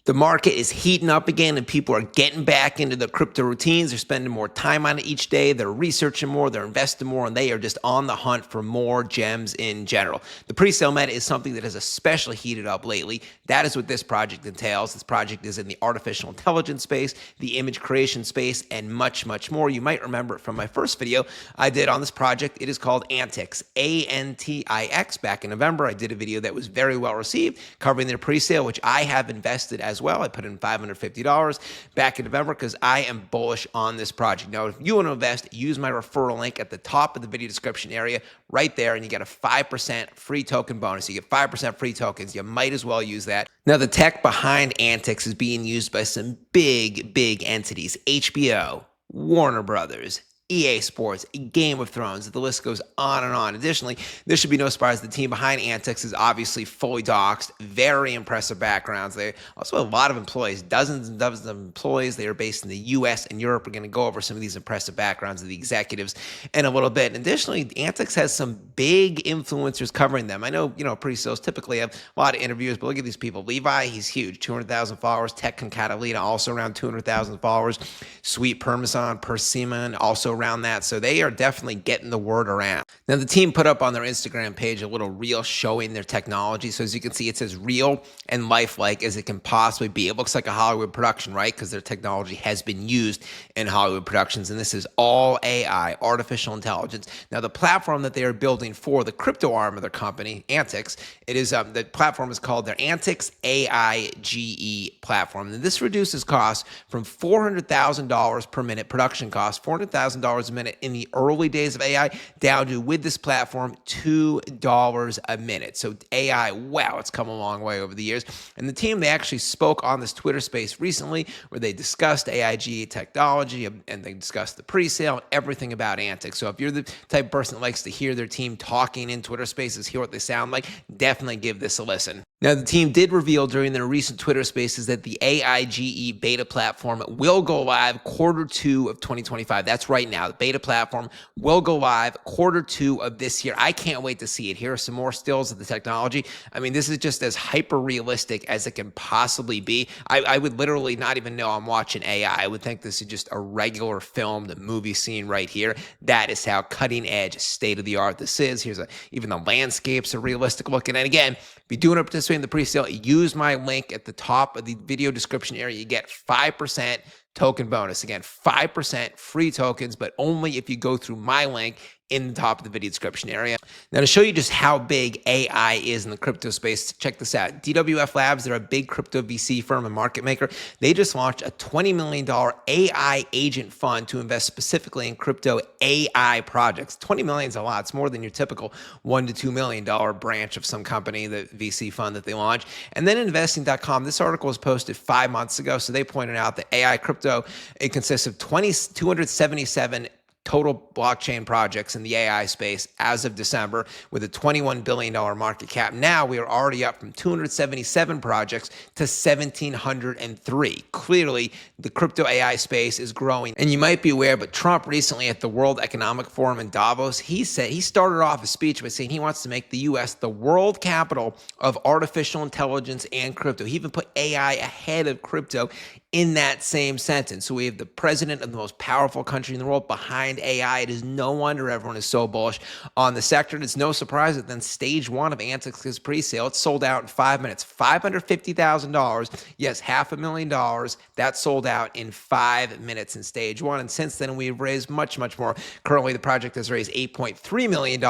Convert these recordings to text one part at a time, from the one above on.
The market is heating up again and people are getting back into the crypto routines. They're spending more time on it each day. They're researching more, they're investing more, and they are just on the hunt for more gems in general. The pre-sale meta is something that has especially heated up lately. That is what this project entails. This project is in the artificial intelligence space, the image creation space, and much, much more. You might remember it from my first video I did on this project. It is called ANTIX, ANTIX. Back in November, I did a video that was very well received covering their pre-sale, which I have invested as well. I put in $550 back in November because I am bullish on this project. Now, if you want to invest, use my referral link at the top of the video description area right there, and you get a 5% free token bonus. You get 5% free tokens. You might as well use that. Now, the tech behind ANTIX is being used by some big entities: HBO, Warner Brothers, EA Sports, Game of Thrones, the list goes on and on. Additionally, there should be no surprise the team behind ANTIX is obviously fully doxed, very impressive backgrounds. They also have a lot of employees, dozens and dozens of employees. They are based in the US and Europe. We're going to go over some of these impressive backgrounds of the executives in a little bit. And additionally, ANTIX has some big influencers covering them. I know, pre-sales typically have a lot of interviews, but look at these people. Levi, he's huge, 200,000 followers. Tech Concatalina, also around 200,000 followers. Sweet Permason, Persimmon, also around that. So they are definitely getting the word around. Now, the team put up on their Instagram page a little reel showing their technology. So as you can see, it says real and lifelike as it can possibly be. It looks like a Hollywood production, right? Because their technology has been used in Hollywood productions. And this is all AI, artificial intelligence. Now, the platform that they are building for the crypto arm of their company, ANTIX, it is the platform is called their ANTIX AIGE platform. And this reduces costs from $400,000 per minute production cost, $400,000 a minute in the early days of AI, down to, with this platform, $2 a minute. So AI, wow, it's come a long way over the years. And the team, they actually spoke on this Twitter space recently where they discussed AIGE technology and they discussed the pre-sale and everything about ANTIX. So if you're the type of person that likes to hear their team talking in Twitter spaces, hear what they sound like, definitely give this a listen. Now, the team did reveal during their recent Twitter spaces that the AIGE beta platform will go live Q2 of 2025. That's right now. The beta platform will go live Q2 of this year. I can't wait to see it. Here are some more stills of the technology. I mean, this is just as hyper realistic as it can possibly be. I would literally not even know I'm watching AI. I would think this is just a regular filmed movie scene right here. That is how cutting edge, state of the art this is. Here's even the landscapes are realistic looking. And again, if you do want to participate in the pre-sale, use my link at the top of the video description area. You get 5% token bonus. Again, 5% free tokens, but only if you go through my link in the top of the video description area. Now, to show you just how big AI is in the crypto space, check this out. DWF Labs, they're a big crypto VC firm and market maker. They just launched a $20 million AI agent fund to invest specifically in crypto AI projects. 20 million is a lot. It's more than your typical $1 to $2 million branch of some company, the VC fund that they launched. And then investing.com, this article was posted 5 months ago. So they pointed out that AI crypto, it consists of 277 total blockchain projects in the AI space as of December, with a $21 billion market cap. Now we are already up from 277 projects to 1,703. Clearly, the crypto AI space is growing. And you might be aware, but Trump recently at the World Economic Forum in Davos, he started off his speech by saying he wants to make the US the world capital of artificial intelligence and crypto. He even put AI ahead of crypto in that same sentence. So we have the president of the most powerful country in the world behind AI. It is no wonder everyone is so bullish on the sector. And it's no surprise that then stage one of ANTIX's pre-sale, it sold out in 5 minutes. $550,000, yes, $500,000. That sold out in 5 minutes in stage one. And since then, we've raised much more. Currently, the project has raised $8.3 million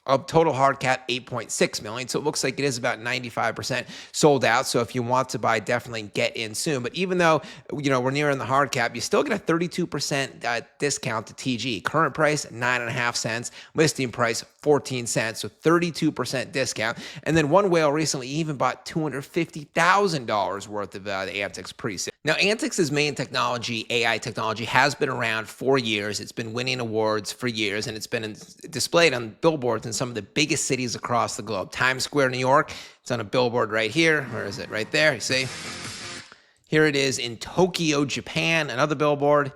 of total hard cap, $8.6 million. So it looks like it is about 95% sold out. So if you want to buy, definitely get in soon. But even though, we're nearing the hard cap, you still get a 32% discount to TGE. Current price, 9.5 cents. Listing price, 14 cents. So 32% discount. And then one whale recently even bought $250,000 worth of the ANTIX pre-sale. Now, ANTIX's main technology, AI technology, has been around for years. It's been winning awards for years, and it's been displayed on billboards in some of the biggest cities across the globe. Times Square, New York, it's on a billboard right here. Where is it? Right there, you see? Here it is in Tokyo, Japan, another billboard.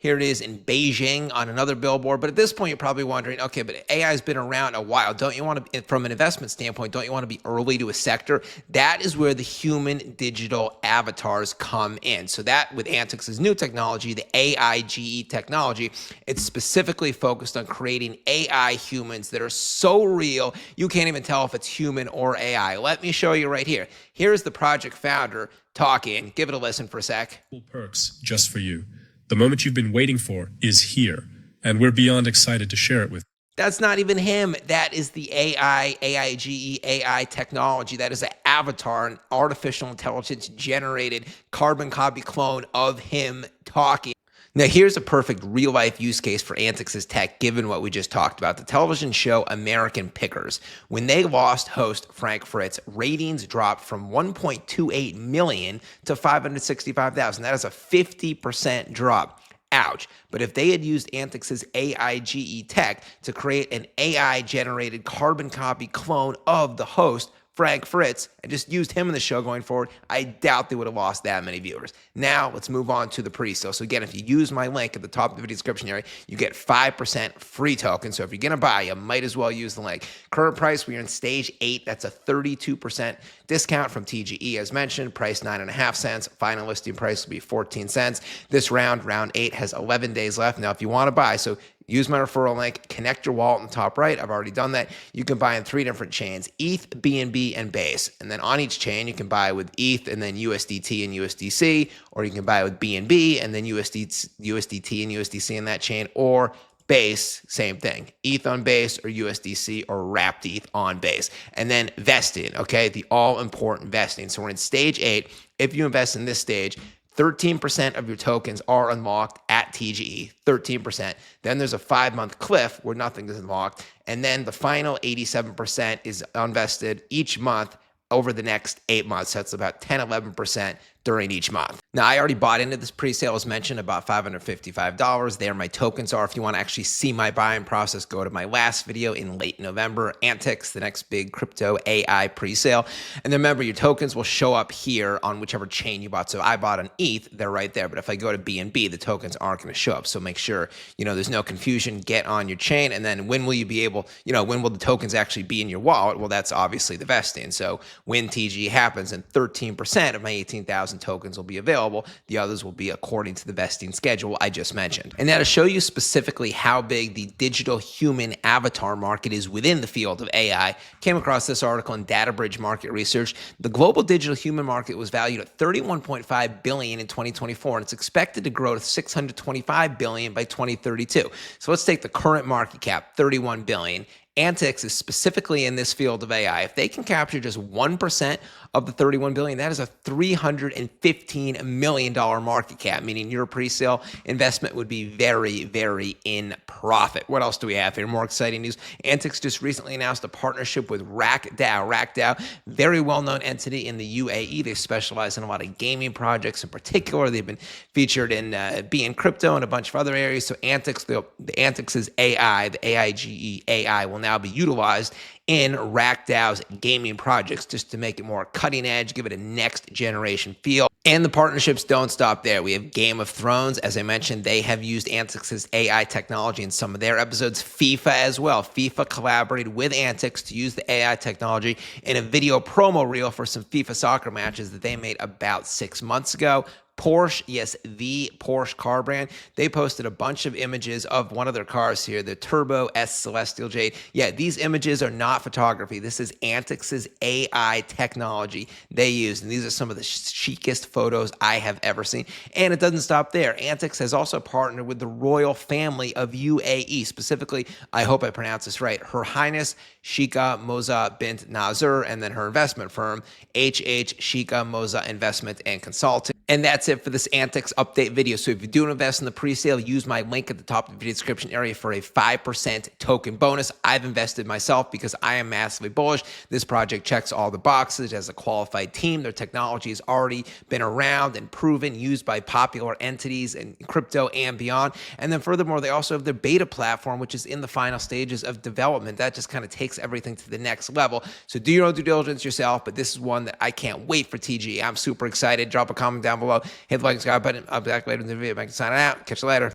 Here it is in Beijing on another billboard. But at this point, you're probably wondering, okay, but AI has been around a while. Don't you want to, from an investment standpoint, don't you want to be early to a sector? That is where the human digital avatars come in. So that with ANTIX's new technology, the AIGE technology, it's specifically focused on creating AI humans that are so real, you can't even tell if it's human or AI. Let me show you right here. Here's the project founder talking. Give it a listen for a sec. Perks just for you. The moment you've been waiting for is here, and we're beyond excited to share it with you. That's not even him. That is the AIGE AI technology. That is an avatar, an artificial intelligence generated carbon copy clone of him talking. Now, here's a perfect real-life use case for ANTIX's tech, given what we just talked about. The television show American Pickers. When they lost host Frank Fritz, ratings dropped from 1.28 million to 565,000. That is a 50% drop. Ouch. But if they had used ANTIX's AIGE tech to create an AI-generated carbon copy clone of the host, Frank Fritz, and just used him in the show going forward, I doubt they would have lost that many viewers. Now, let's move on to the pre-sale. So again, if you use my link at the top of the video description area, you get 5% free token. So if you're going to buy, you might as well use the link. Current price, we're in stage 8. That's a 32% discount from TGE as mentioned. Price 9.5 cents. Final listing price will be 14 cents. This round 8, has 11 days left. Now, if you want to buy, so use my referral link, connect your wallet in the top right. I've already done that. You can buy in 3 different chains, ETH, BNB, and Base. And then on each chain, you can buy with ETH and then USDT and USDC, or you can buy with BNB and then USDT and USDC in that chain, or Base, same thing. ETH on Base or USDC or wrapped ETH on Base. And then vesting, okay? The all-important vesting. So we're in stage 8. If you invest in this stage, 13% of your tokens are unlocked at TGE, 13%. Then there's a 5-month cliff where nothing is unlocked. And then the final 87% is unvested each month over the next 8 months. That's about 10, 11% during each month. Now, I already bought into this pre-sale, as mentioned, about $555. There my tokens are. If you want to actually see my buying process, go to my last video in late November, ANTIX, the next big crypto AI pre-sale. And then remember, your tokens will show up here on whichever chain you bought. So I bought an ETH, they're right there. But if I go to BNB, the tokens aren't going to show up. So make sure, there's no confusion. Get on your chain. And then when will you be able, when will the tokens actually be in your wallet? Well, that's obviously the vesting. So when TGE happens and 13% of my 18,000 tokens will be available, the others will be according to the vesting schedule I just mentioned. And now to show you specifically how big the digital human avatar market is within the field of AI, came across this article in DataBridge Market Research. The global digital human market was valued at $31.5 billion in 2024, and it's expected to grow to $625 billion by 2032. So let's take the current market cap, $31 billion. ANTIX is specifically in this field of AI. If they can capture just 1% of the $31 billion, that is a $315 million market cap, meaning your pre-sale investment would be very, very in profit. What else do we have here? More exciting news. ANTIX just recently announced a partnership with RackDAO. RackDAO, very well-known entity in the UAE. They specialize in a lot of gaming projects in particular. They've been featured in bencrypto and a bunch of other areas. So ANTIX, the ANTIX's AI, the AIGE AI, will now be utilized in RackDAO's gaming projects just to make it more cutting edge, give it a next generation feel. And the partnerships don't stop there. We have Game of Thrones. As I mentioned, they have used ANTIX's AI technology in some of their episodes. FIFA as well. FIFA collaborated with ANTIX to use the AI technology in a video promo reel for some FIFA soccer matches that they made about 6 months ago. Porsche, yes, the Porsche car brand, they posted a bunch of images of one of their cars here, the Turbo S Celestial Jade. Yeah, these images are not photography. This is ANTIX's AI technology they use, and these are some of the chicest photos I have ever seen. And it doesn't stop there. ANTIX has also partnered with the royal family of UAE, specifically, I hope I pronounce this right, Her Highness Sheikha Moza bint Nasser, and then her investment firm, HH Sheikha Moza Investment and Consulting. And that's it for this ANTIX update video. So if you do invest in the pre-sale, use my link at the top of the video description area for a 5% token bonus. I've invested myself because I am massively bullish. This project checks all the boxes. It has a qualified team. Their technology has already been around and proven, used by popular entities in crypto and beyond. And then furthermore, they also have their beta platform, which is in the final stages of development. That just kind of takes everything to the next level. So do your own due diligence yourself, but this is one that I can't wait for TGE. I'm super excited. Drop a comment down below. Hit the like and subscribe button. I'll be back later in the video. I can sign it out. Catch you later.